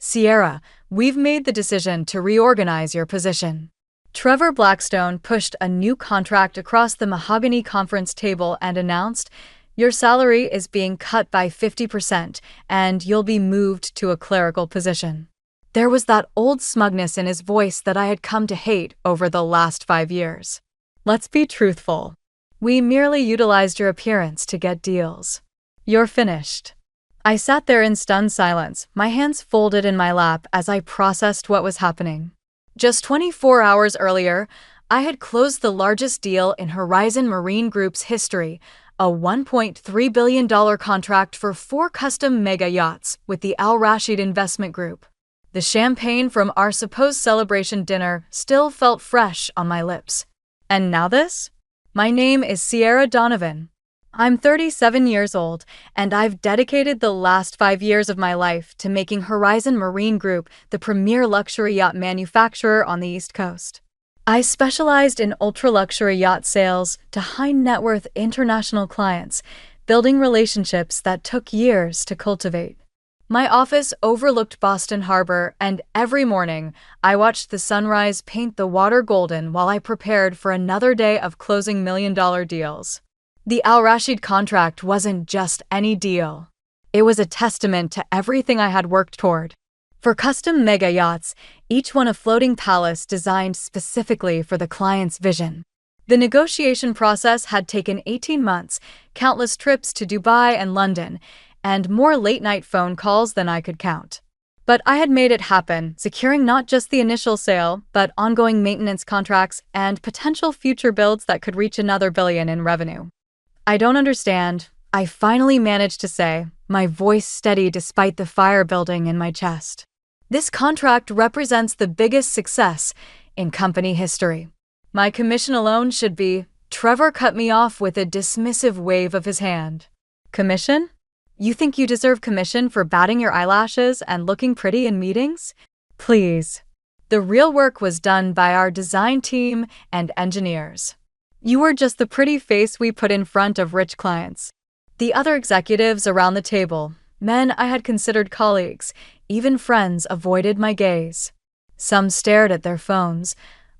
Sierra, we've made the decision to reorganize your position. Trevor Blackstone pushed a new contract across the mahogany conference table and announced, your salary is being cut by 50% and you'll be moved to a clerical position. There was that old smugness in his voice that I had come to hate over the last 5 years. Let's be truthful. We merely utilized your appearance to get deals. You're finished. I sat there in stunned silence, my hands folded in my lap as I processed what was happening. Just 24 hours earlier, I had closed the largest deal in Horizon Marine Group's history, a $1.3 billion contract for 4 custom mega yachts with the Al Rashid Investment Group. The champagne from our supposed celebration dinner still felt fresh on my lips. And now this? My name is Sierra Donovan. I'm 37 years old, and I've dedicated the last 5 years of my life to making Horizon Marine Group the premier luxury yacht manufacturer on the East Coast. I specialized in ultra-luxury yacht sales to high-net-worth international clients, building relationships that took years to cultivate. My office overlooked Boston Harbor, and every morning, I watched the sunrise paint the water golden while I prepared for another day of closing million-dollar deals. The Al Rashid contract wasn't just any deal. It was a testament to everything I had worked toward. For custom mega yachts, each one a floating palace designed specifically for the client's vision. The negotiation process had taken 18 months, countless trips to Dubai and London, and more late-night phone calls than I could count. But I had made it happen, securing not just the initial sale, but ongoing maintenance contracts and potential future builds that could reach another $1 billion in revenue. I don't understand, I finally managed to say, my voice steady despite the fire building in my chest. This contract represents the biggest success in company history. My commission alone should be, Trevor cut me off with a dismissive wave of his hand. Commission? You think you deserve commission for batting your eyelashes and looking pretty in meetings? Please. The real work was done by our design team and engineers. You were just the pretty face we put in front of rich clients. The other executives around the table, men I had considered colleagues, even friends, avoided my gaze. Some stared at their phones,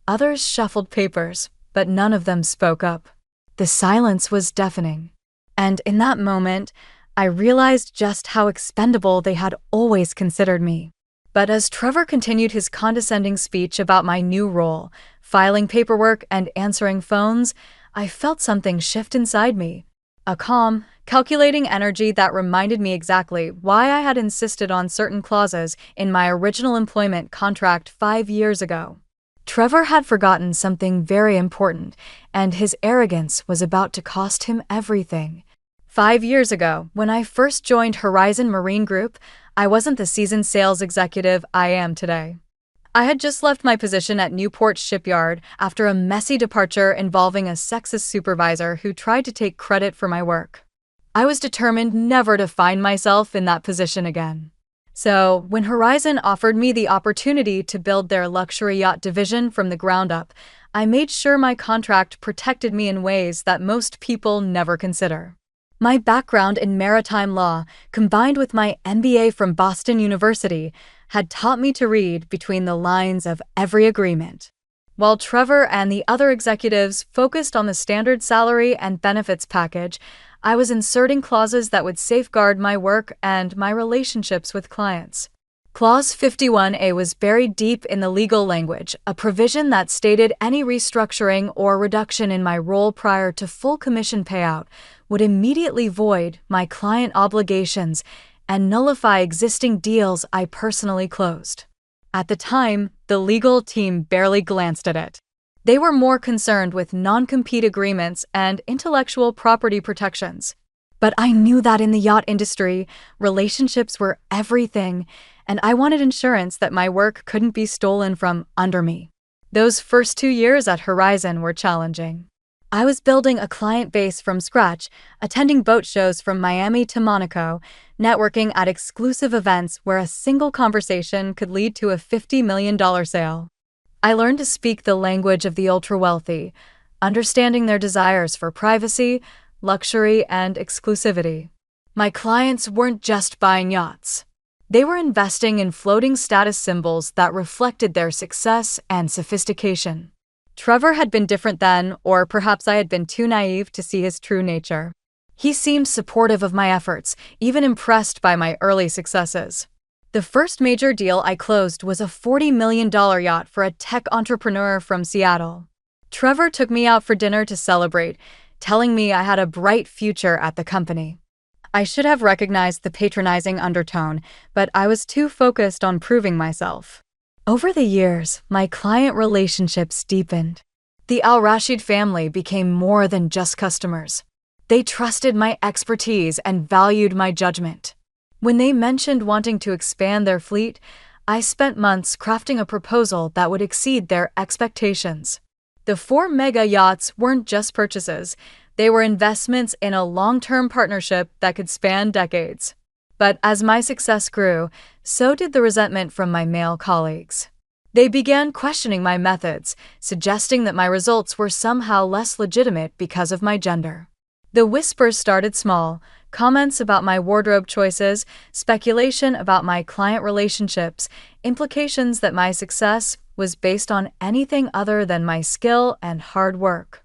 others shuffled papers, but none of them spoke up. The silence was deafening. And in that moment, I realized just how expendable they had always considered me. But as Trevor continued his condescending speech about my new role, filing paperwork and answering phones, I felt something shift inside me. A calm, calculating energy that reminded me exactly why I had insisted on certain clauses in my original employment contract 5 years ago. Trevor had forgotten something very important, and his arrogance was about to cost him everything. 5 years ago, when I first joined Horizon Marine Group, I wasn't the seasoned sales executive I am today. I had just left my position at Newport Shipyard after a messy departure involving a sexist supervisor who tried to take credit for my work. I was determined never to find myself in that position again. So, when Horizon offered me the opportunity to build their luxury yacht division from the ground up, I made sure my contract protected me in ways that most people never consider. My background in maritime law, combined with my MBA from Boston University, had taught me to read between the lines of every agreement. While Trevor and the other executives focused on the standard salary and benefits package, I was inserting clauses that would safeguard my work and my relationships with clients. Clause 51A was buried deep in the legal language, a provision that stated any restructuring or reduction in my role prior to full commission payout would immediately void my client obligations and nullify existing deals I personally closed. At the time, the legal team barely glanced at it. They were more concerned with non-compete agreements and intellectual property protections. But I knew that in the yacht industry, relationships were everything, and I wanted insurance that my work couldn't be stolen from under me. Those first 2 years at Horizon were challenging. I was building a client base from scratch, attending boat shows from Miami to Monaco, networking at exclusive events where a single conversation could lead to a $50 million sale. I learned to speak the language of the ultra-wealthy, understanding their desires for privacy, luxury, and exclusivity. My clients weren't just buying yachts. They were investing in floating status symbols that reflected their success and sophistication. Trevor had been different then, or perhaps I had been too naive to see his true nature. He seemed supportive of my efforts, even impressed by my early successes. The first major deal I closed was a $40 million yacht for a tech entrepreneur from Seattle. Trevor took me out for dinner to celebrate, telling me I had a bright future at the company. I should have recognized the patronizing undertone, but I was too focused on proving myself. Over the years, my client relationships deepened. The Al-Rashid family became more than just customers. They trusted my expertise and valued my judgment. When they mentioned wanting to expand their fleet, I spent months crafting a proposal that would exceed their expectations. The 4 mega yachts weren't just purchases, they were investments in a long-term partnership that could span decades. But as my success grew, so did the resentment from my male colleagues. They began questioning my methods, suggesting that my results were somehow less legitimate because of my gender. The whispers started small: comments about my wardrobe choices, speculation about my client relationships, implications that my success was based on anything other than my skill and hard work.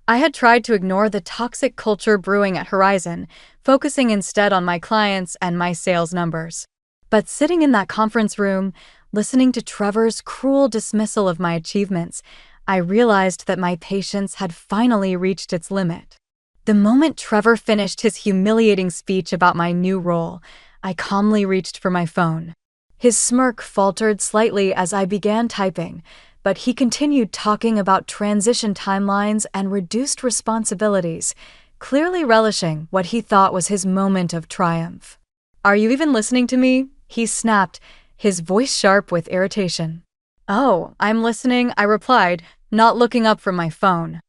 I had tried to ignore the toxic culture brewing at Horizon, focusing instead on my clients and my sales numbers. But sitting in that conference room, listening to Trevor's cruel dismissal of my achievements, I realized that my patience had finally reached its limit. The moment Trevor finished his humiliating speech about my new role, I calmly reached for my phone. His smirk faltered slightly as I began typing, but he continued talking about transition timelines and reduced responsibilities, clearly relishing what he thought was his moment of triumph. "Are you even listening to me?" he snapped, his voice sharp with irritation. "Oh, I'm listening," I replied, not looking up from my phone.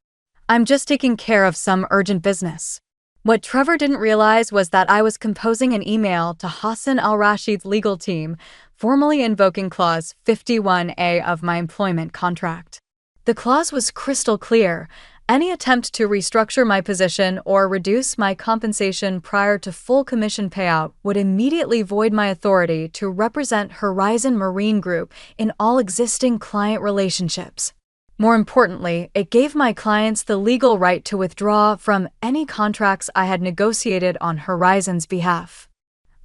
"I'm just taking care of some urgent business." What Trevor didn't realize was that I was composing an email to Hassan al-Rashid's legal team, formally invoking Clause 51A of my employment contract. The clause was crystal clear: any attempt to restructure my position or reduce my compensation prior to full commission payout would immediately void my authority to represent Horizon Marine Group in all existing client relationships. More importantly, it gave my clients the legal right to withdraw from any contracts I had negotiated on Horizon's behalf.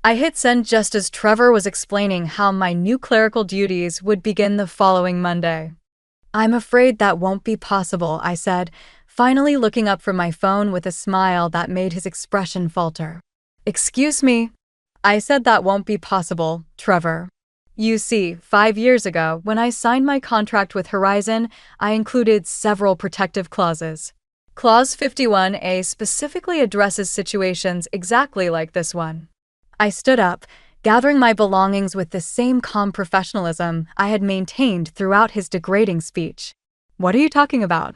I hit send just as Trevor was explaining how my new clerical duties would begin the following Monday. "I'm afraid that won't be possible," I said, finally looking up from my phone with a smile that made his expression falter. "Excuse me?" "I said that won't be possible, Trevor. You see, 5 years ago, when I signed my contract with Horizon, I included several protective clauses. Clause 51A specifically addresses situations exactly like this one." I stood up, gathering my belongings with the same calm professionalism I had maintained throughout his degrading speech. "What are you talking about?"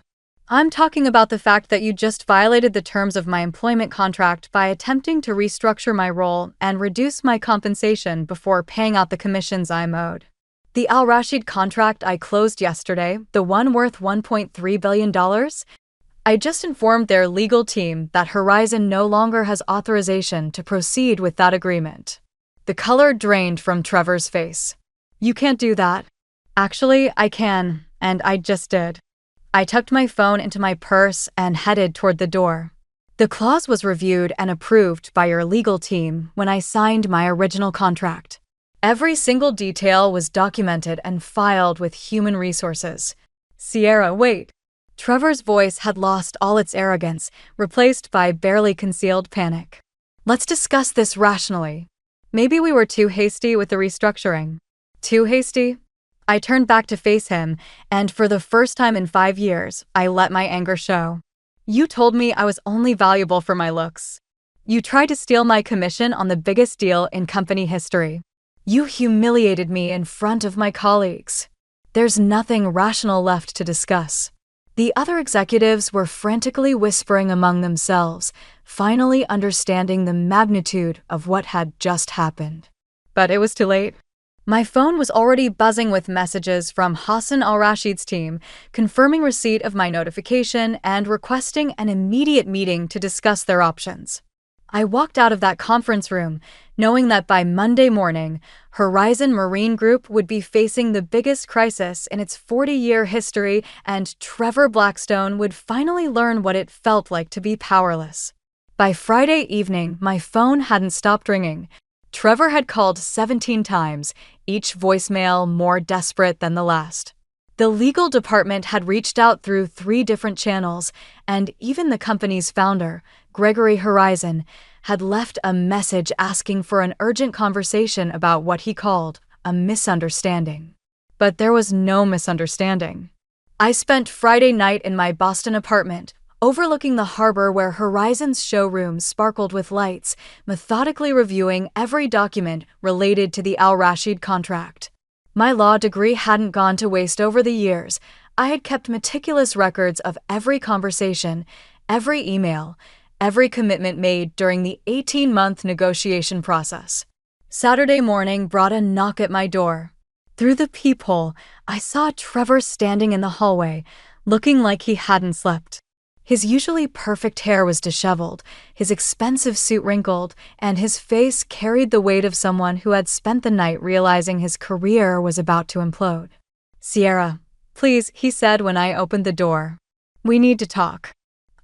"I'm talking about the fact that you just violated the terms of my employment contract by attempting to restructure my role and reduce my compensation before paying out the commissions I'm owed. The Al-Rashid contract I closed yesterday, the one worth $1.3 billion, I just informed their legal team that Horizon no longer has authorization to proceed with that agreement." The color drained from Trevor's face. "You can't do that." "Actually, I can, and I just did." I tucked my phone into my purse and headed toward the door. "The clause was reviewed and approved by your legal team when I signed my original contract. Every single detail was documented and filed with human resources." "Sierra, wait." Trevor's voice had lost all its arrogance, replaced by barely concealed panic. "Let's discuss this rationally. Maybe we were too hasty with the restructuring." "Too hasty?" I turned back to face him, and for the first time in 5 years, I let my anger show. "You told me I was only valuable for my looks. You tried to steal my commission on the biggest deal in company history. You humiliated me in front of my colleagues. There's nothing rational left to discuss." The other executives were frantically whispering among themselves, finally understanding the magnitude of what had just happened. But it was too late. My phone was already buzzing with messages from Hassan al-Rashid's team, confirming receipt of my notification and requesting an immediate meeting to discuss their options. I walked out of that conference room, knowing that by Monday morning, Horizon Marine Group would be facing the biggest crisis in its 40-year history, and Trevor Blackstone would finally learn what it felt like to be powerless. By Friday evening, my phone hadn't stopped ringing. Trevor had called 17 times, each voicemail more desperate than the last. The legal department had reached out through 3 different channels, and even the company's founder, Gregory Horizon, had left a message asking for an urgent conversation about what he called a misunderstanding. But there was no misunderstanding. I spent Friday night in my Boston apartment, overlooking the harbor where Horizon's showroom sparkled with lights, methodically reviewing every document related to the Al-Rashid contract. My law degree hadn't gone to waste over the years. I had kept meticulous records of every conversation, every email, every commitment made during the 18-month negotiation process. Saturday morning brought a knock at my door. Through the peephole, I saw Trevor standing in the hallway, looking like he hadn't slept. His usually perfect hair was disheveled, his expensive suit wrinkled, and his face carried the weight of someone who had spent the night realizing his career was about to implode. "Sierra, please," he said when I opened the door. "We need to talk."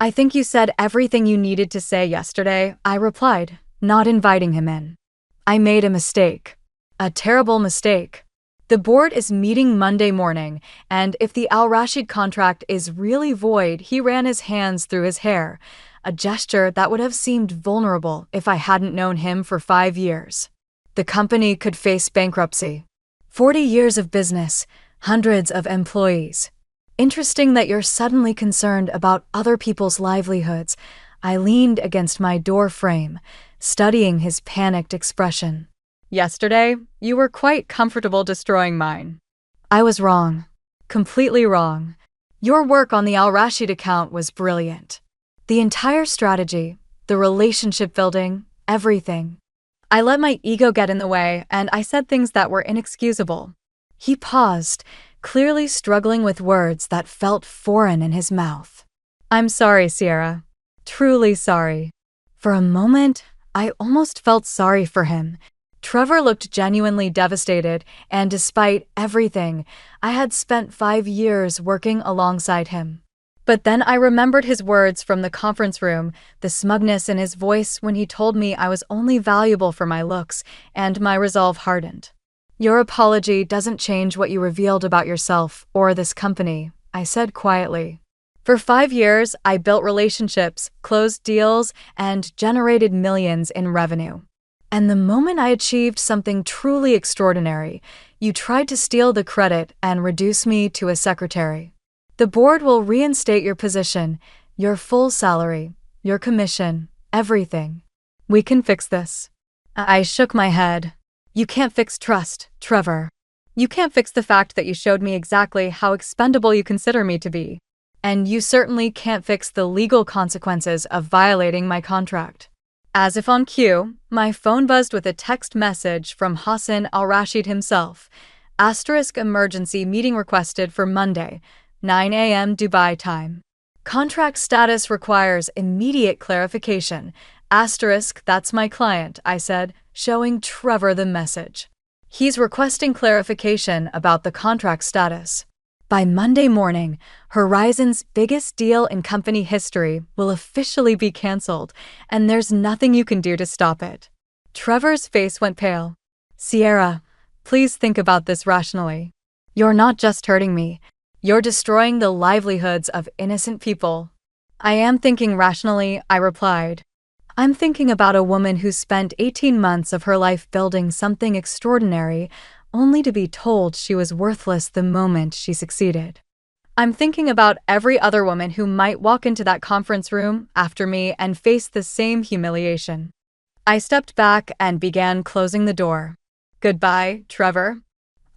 "I think you said everything you needed to say yesterday," I replied, not inviting him in. "I made a mistake. A terrible mistake. The board is meeting Monday morning, and if the Al-Rashid contract is really void," he ran his hands through his hair, a gesture that would have seemed vulnerable if I hadn't known him for 5 years. "The company could face bankruptcy. 40 years of business, hundreds of employees. Interesting that you're suddenly concerned about other people's livelihoods." I leaned against my door frame, studying his panicked expression. "Yesterday, you were quite comfortable destroying mine." I was wrong. Completely wrong. Your work on the Al-Rashid account was brilliant. The entire strategy, the relationship building, everything. I let my ego get in the way, and I said things that were inexcusable. He paused, clearly struggling with words that felt foreign in his mouth. "I'm sorry, Sierra. Truly sorry." For a moment, I almost felt sorry for him. Trevor looked genuinely devastated, and despite everything, I had spent 5 years working alongside him. But then I remembered his words from the conference room, the smugness in his voice when he told me I was only valuable for my looks, and my resolve hardened. "Your apology doesn't change what you revealed about yourself or this company," I said quietly. "For 5 years, I built relationships, closed deals, and generated millions in revenue. And the moment I achieved something truly extraordinary, you tried to steal the credit and reduce me to a secretary. The board will reinstate your position, your full salary, your commission, everything. We can fix this." I shook my head. "You can't fix trust, Trevor. You can't fix the fact that you showed me exactly how expendable you consider me to be. And you certainly can't fix the legal consequences of violating my contract." As if on cue, my phone buzzed with a text message from Hassan Al-Rashid himself. *Emergency meeting requested for Monday, 9 a.m. Dubai time. Contract status requires immediate clarification. That's my client, I said, showing Trevor the message. He's requesting clarification about the contract status. By Monday morning, Horizon's biggest deal in company history will officially be canceled, and there's nothing you can do to stop it. Trevor's face went pale. "Sierra, please think about this rationally. You're not just hurting me. You're destroying the livelihoods of innocent people." "I am thinking rationally," I replied. "I'm thinking about a woman who spent 18 months of her life building something extraordinary, only to be told she was worthless the moment she succeeded. I'm thinking about every other woman who might walk into that conference room after me and face the same humiliation." I stepped back and began closing the door. "Goodbye, Trevor.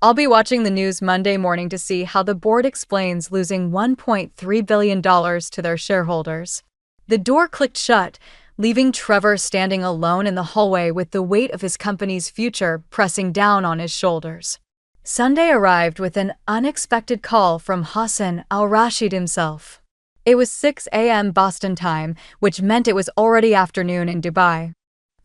I'll be watching the news Monday morning to see how the board explains losing $1.3 billion to their shareholders." The door clicked shut, leaving Trevor standing alone in the hallway with the weight of his company's future pressing down on his shoulders. Sunday arrived with an unexpected call from Hassan Al-Rashid himself. It was 6 a.m. Boston time, which meant it was already afternoon in Dubai.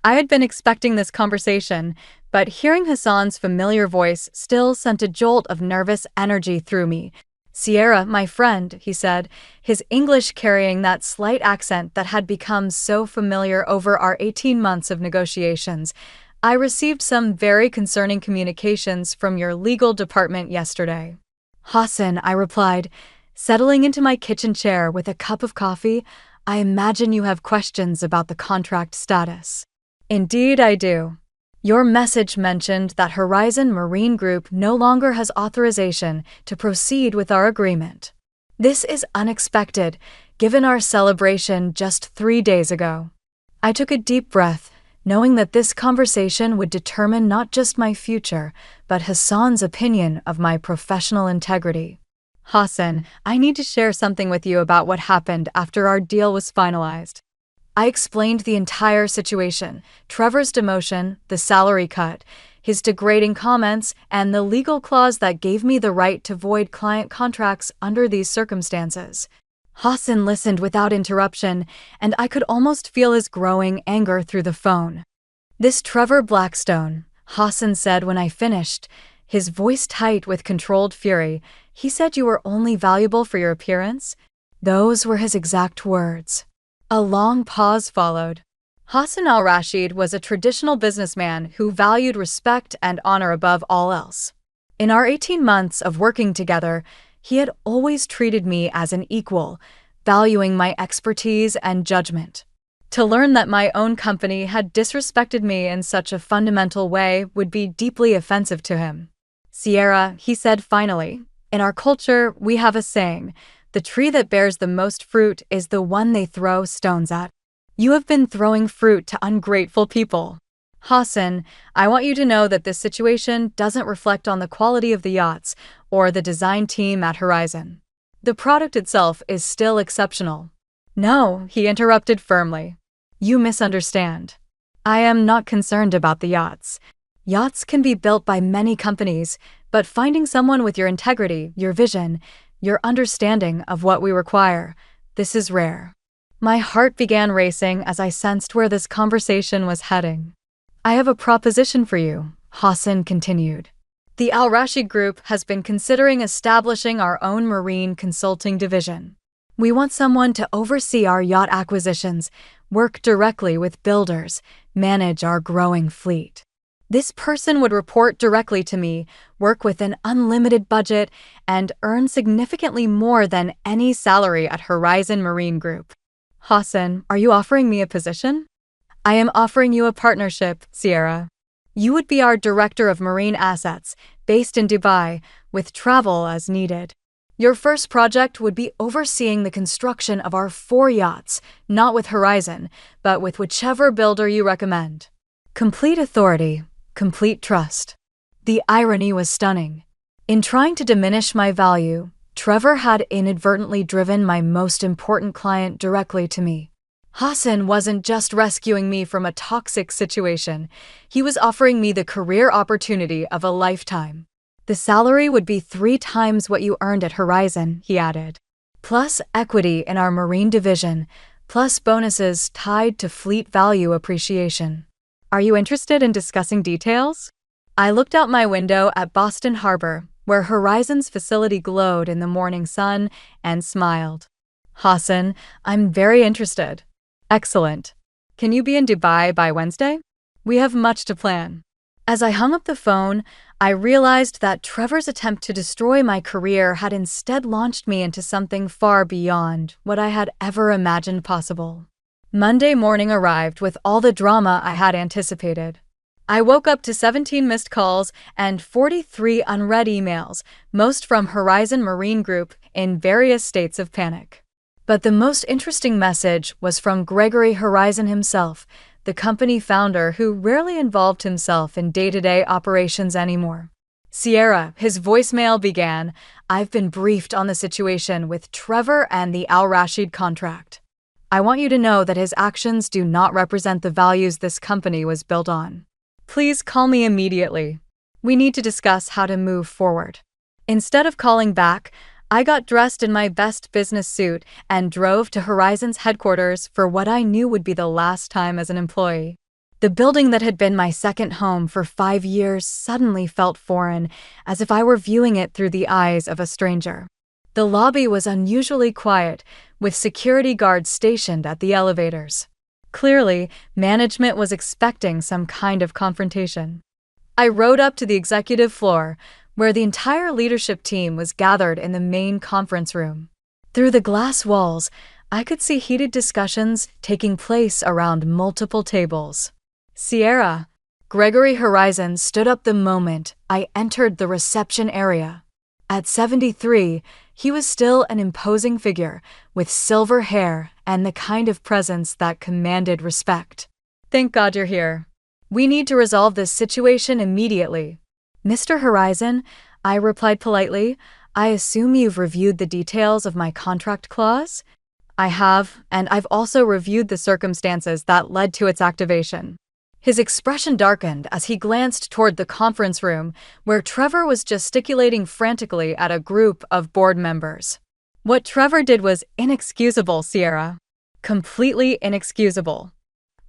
I had been expecting this conversation, but hearing Hassan's familiar voice still sent a jolt of nervous energy through me. "Sierra, my friend," he said, his English carrying that slight accent that had become so familiar over our 18 months of negotiations. "I received some very concerning communications from your legal department yesterday." "Hassan," I replied, settling into my kitchen chair with a cup of coffee. "I imagine you have questions about the contract status." "Indeed I do. Your message mentioned that Horizon Marine Group no longer has authorization to proceed with our agreement. This is unexpected, given our celebration just 3 days ago." I took a deep breath, knowing that this conversation would determine not just my future, but Hassan's opinion of my professional integrity. "Hassan, I need to share something with you about what happened after our deal was finalized." I explained the entire situation: Trevor's demotion, the salary cut, his degrading comments, and the legal clause that gave me the right to void client contracts under these circumstances. Hassan listened without interruption, and I could almost feel his growing anger through the phone. "This Trevor Blackstone," Hassan said when I finished, his voice tight with controlled fury, "he said you were only valuable for your appearance?" Those were his exact words. A long pause followed. Hassan al-Rashid was a traditional businessman who valued respect and honor above all else. In our 18 months of working together, he had always treated me as an equal, valuing my expertise and judgment. To learn that my own company had disrespected me in such a fundamental way would be deeply offensive to him. "Sierra," he said finally, "in our culture, we have a saying: the tree that bears the most fruit is the one they throw stones at. You have been throwing fruit to ungrateful people. Hassan, I want you to know that this situation doesn't reflect on the quality of the yachts or the design team at Horizon. The product itself is still exceptional." "No," he interrupted firmly. "You misunderstand. I am not concerned about the yachts. Yachts can be built by many companies, but finding someone with your integrity, your vision, your understanding of what we require, this is rare." My heart began racing as I sensed where this conversation was heading. "I have a proposition for you," Hassan continued. "The Al-Rashid Group has been considering establishing our own marine consulting division. We want someone to oversee our yacht acquisitions, work directly with builders, manage our growing fleet. This person would report directly to me, work with an unlimited budget, and earn significantly more than any salary at Horizon Marine Group." "Hassan, are you offering me a position?" "I am offering you a partnership, Sierra. You would be our director of marine assets, based in Dubai, with travel as needed. Your first project would be overseeing the construction of our 4 yachts, not with Horizon, but with whichever builder you recommend. Complete authority, complete trust." The irony was stunning. In trying to diminish my value, Trevor had inadvertently driven my most important client directly to me. Hassan wasn't just rescuing me from a toxic situation, he was offering me the career opportunity of a lifetime. "The salary would be 3 times what you earned at Horizon," he added, "plus equity in our marine division, plus bonuses tied to fleet value appreciation. Are you interested in discussing details?" I looked out my window at Boston Harbor, where Horizon's facility glowed in the morning sun, and smiled. "Hassan, I'm very interested." "Excellent. Can you be in Dubai by Wednesday? We have much to plan." As I hung up the phone, I realized that Trevor's attempt to destroy my career had instead launched me into something far beyond what I had ever imagined possible. Monday morning arrived with all the drama I had anticipated. I woke up to 17 missed calls and 43 unread emails, most from Horizon Marine Group, in various states of panic. But the most interesting message was from Gregory Horizon himself, the company founder who rarely involved himself in day-to-day operations anymore. "Sierra," his voicemail began, "I've been briefed on the situation with Trevor and the Al-Rashid contract. I want you to know that his actions do not represent the values this company was built on. Please call me immediately. We need to discuss how to move forward." Instead of calling back, I got dressed in my best business suit and drove to Horizon's headquarters for what I knew would be the last time as an employee. The building that had been my second home for 5 years suddenly felt foreign, as if I were viewing it through the eyes of a stranger. The lobby was unusually quiet, with security guards stationed at the elevators. Clearly, management was expecting some kind of confrontation. I rode up to the executive floor, where the entire leadership team was gathered in the main conference room. Through the glass walls, I could see heated discussions taking place around multiple tables. Sierra, Gregory Horizon stood up the moment I entered the reception area. At 73, he was still an imposing figure, with silver hair and the kind of presence that commanded respect. "Thank God you're here. We need to resolve this situation immediately." "Mr. Horizon," I replied politely, "I assume you've reviewed the details of my contract clause?" "I have, and I've also reviewed the circumstances that led to its activation." His expression darkened as he glanced toward the conference room, where Trevor was gesticulating frantically at a group of board members. "What Trevor did was inexcusable, Sierra. Completely inexcusable."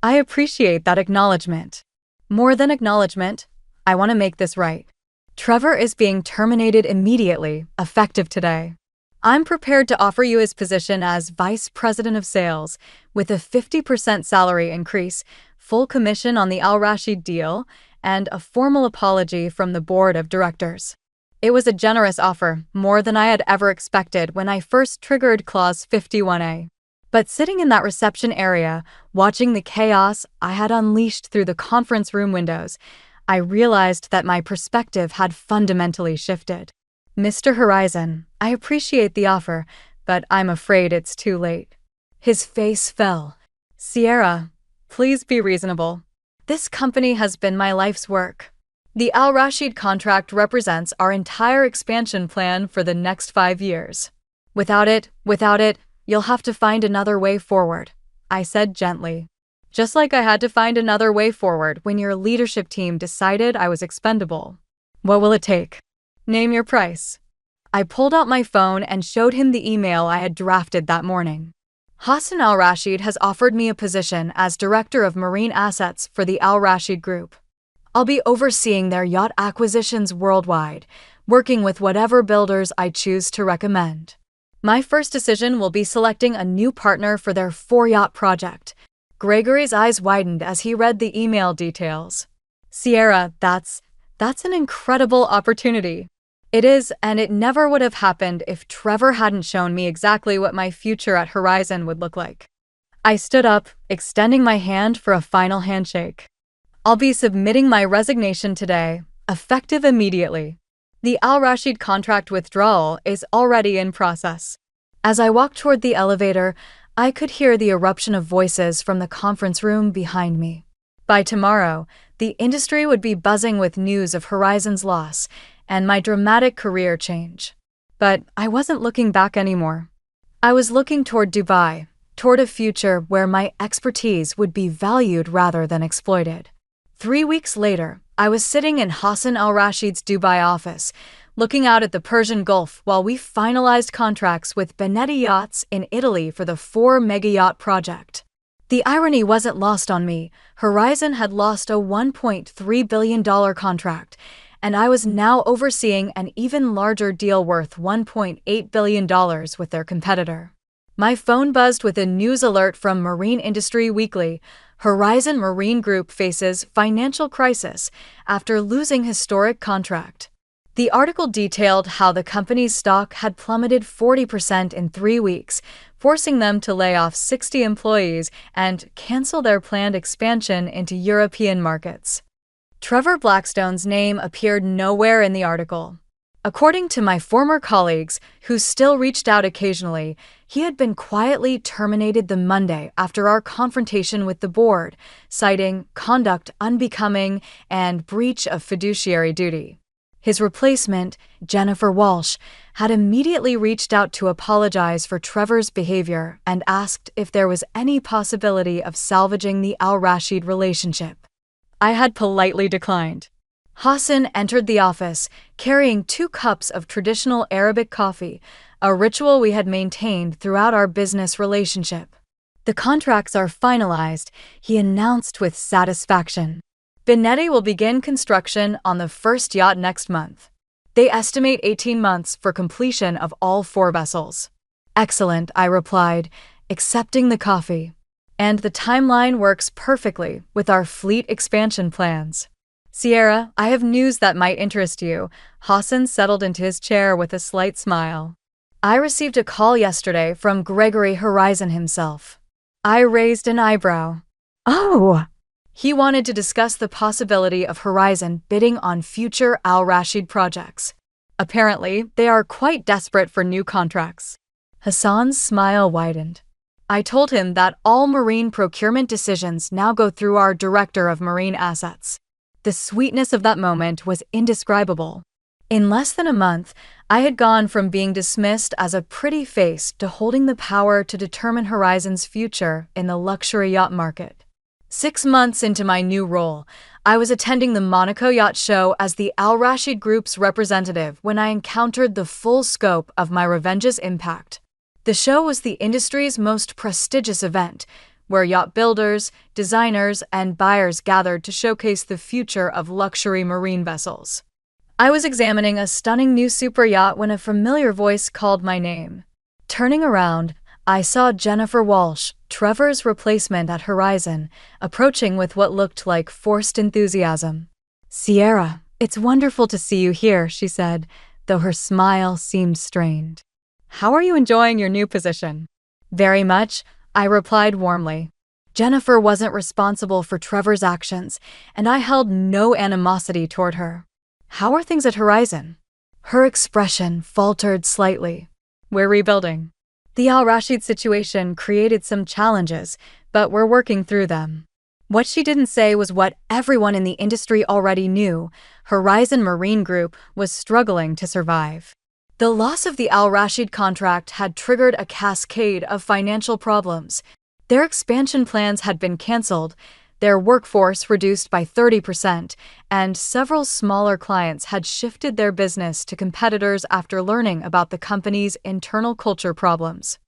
"I appreciate that acknowledgement." "More than acknowledgement, I want to make this right. Trevor is being terminated immediately, effective today. I'm prepared to offer you his position as Vice President of Sales, with a 50% salary increase, full commission on the Al Rashid deal, and a formal apology from the board of directors." It was a generous offer, more than I had ever expected when I first triggered Clause 51A. But sitting in that reception area, watching the chaos I had unleashed through the conference room windows, I realized that my perspective had fundamentally shifted. "Mr. Horizon, I appreciate the offer, but I'm afraid it's too late." His face fell. "Sierra, please be reasonable. This company has been my life's work. The Al Rashid contract represents our entire expansion plan for the next 5 years. Without it, you'll have to find another way forward," I said gently. "Just like I had to find another way forward when your leadership team decided I was expendable. What will it take? Name your price." I pulled out my phone and showed him the email I had drafted that morning. "Hassan Al Rashid has offered me a position as Director of Marine Assets for the Al Rashid Group. I'll be overseeing their yacht acquisitions worldwide, working with whatever builders I choose to recommend. My first decision will be selecting a new partner for their 4-yacht project." Gregory's eyes widened as he read the email details. "Sierra, that's an incredible opportunity." "It is, and it never would have happened if Trevor hadn't shown me exactly what my future at Horizon would look like." I stood up, extending my hand for a final handshake. "I'll be submitting my resignation today, effective immediately. The Al Rashid contract withdrawal is already in process." As I walked toward the elevator, I could hear the eruption of voices from the conference room behind me. By tomorrow, the industry would be buzzing with news of Horizon's loss and my dramatic career change. But I wasn't looking back anymore. I was looking toward Dubai, toward a future where my expertise would be valued rather than exploited. 3 weeks later, I was sitting in Hassan Al Rashid's Dubai office, looking out at the Persian Gulf while we finalized contracts with Benetti Yachts in Italy for the 4 mega-yacht project. The irony wasn't lost on me. Horizon had lost a $1.3 billion contract, and I was now overseeing an even larger deal worth $1.8 billion with their competitor. My phone buzzed with a news alert from Marine Industry Weekly. Horizon Marine Group faces financial crisis after losing historic contract. The article detailed how the company's stock had plummeted 40% in 3 weeks, forcing them to lay off 60 employees and cancel their planned expansion into European markets. Trevor Blackstone's name appeared nowhere in the article. According to my former colleagues, who still reached out occasionally, he had been quietly terminated the Monday after our confrontation with the board, citing conduct unbecoming and breach of fiduciary duty. His replacement, Jennifer Walsh, had immediately reached out to apologize for Trevor's behavior and asked if there was any possibility of salvaging the Al Rashid relationship. I had politely declined. Hassan entered the office, carrying 2 cups of traditional Arabic coffee, a ritual we had maintained throughout our business relationship. The contracts are finalized, he announced with satisfaction. Benetti will begin construction on the first yacht next month. They estimate 18 months for completion of all 4 vessels. Excellent, I replied, accepting the coffee. And the timeline works perfectly with our fleet expansion plans. Sierra, I have news that might interest you. Hassan settled into his chair with a slight smile. I received a call yesterday from Gregory Horizon himself. I raised an eyebrow. Oh! He wanted to discuss the possibility of Horizon bidding on future Al Rashid projects. Apparently, they are quite desperate for new contracts. Hassan's smile widened. I told him that all marine procurement decisions now go through our Director of Marine Assets. The sweetness of that moment was indescribable. In less than a month, I had gone from being dismissed as a pretty face to holding the power to determine Horizon's future in the luxury yacht market. 6 months into my new role, I was attending the Monaco Yacht Show as the Al Rashid Group's representative when I encountered the full scope of my Revenge's impact. The show was the industry's most prestigious event, where yacht builders, designers, and buyers gathered to showcase the future of luxury marine vessels. I was examining a stunning new super yacht when a familiar voice called my name. Turning around, I saw Jennifer Walsh, Trevor's replacement at Horizon, approaching with what looked like forced enthusiasm. Sierra, it's wonderful to see you here, she said, though her smile seemed strained. How are you enjoying your new position? Very much, I replied warmly. Jennifer wasn't responsible for Trevor's actions, and I held no animosity toward her. How are things at Horizon? Her expression faltered slightly. We're rebuilding. The Al Rashid situation created some challenges, but we're working through them. What she didn't say was what everyone in the industry already knew. Horizon Marine Group was struggling to survive. The loss of the Al Rashid contract had triggered a cascade of financial problems. Their expansion plans had been canceled, their workforce reduced by 30%, and several smaller clients had shifted their business to competitors after learning about the company's internal culture problems.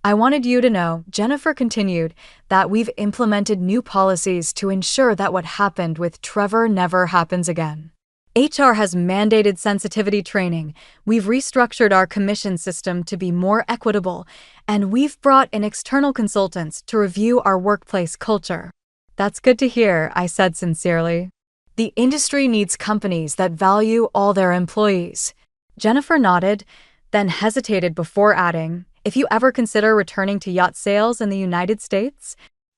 I wanted you to know, Jennifer continued, that we've implemented new policies to ensure that what happened with Trevor never happens again. HR has mandated sensitivity training, we've restructured our commission system to be more equitable, and we've brought in external consultants to review our workplace culture. That's good to hear, I said sincerely. The industry needs companies that value all their employees. Jennifer nodded, then hesitated before adding, if you ever consider returning to yacht sales in the United States?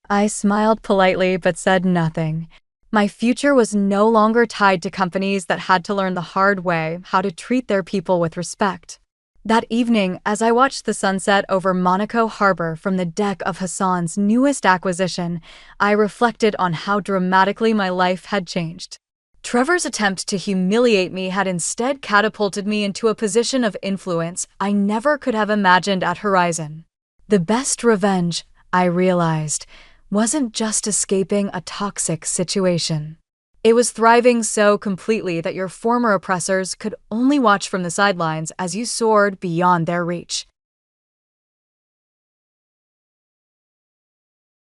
I smiled politely but said nothing. My future was no longer tied to companies that had to learn the hard way how to treat their people with respect. That evening, as I watched the sunset over Monaco Harbor from the deck of Hassan's newest acquisition, I reflected on how dramatically my life had changed. Trevor's attempt to humiliate me had instead catapulted me into a position of influence I never could have imagined at Horizon. The best revenge, I realized, wasn't just escaping a toxic situation. It was thriving so completely that your former oppressors could only watch from the sidelines as you soared beyond their reach.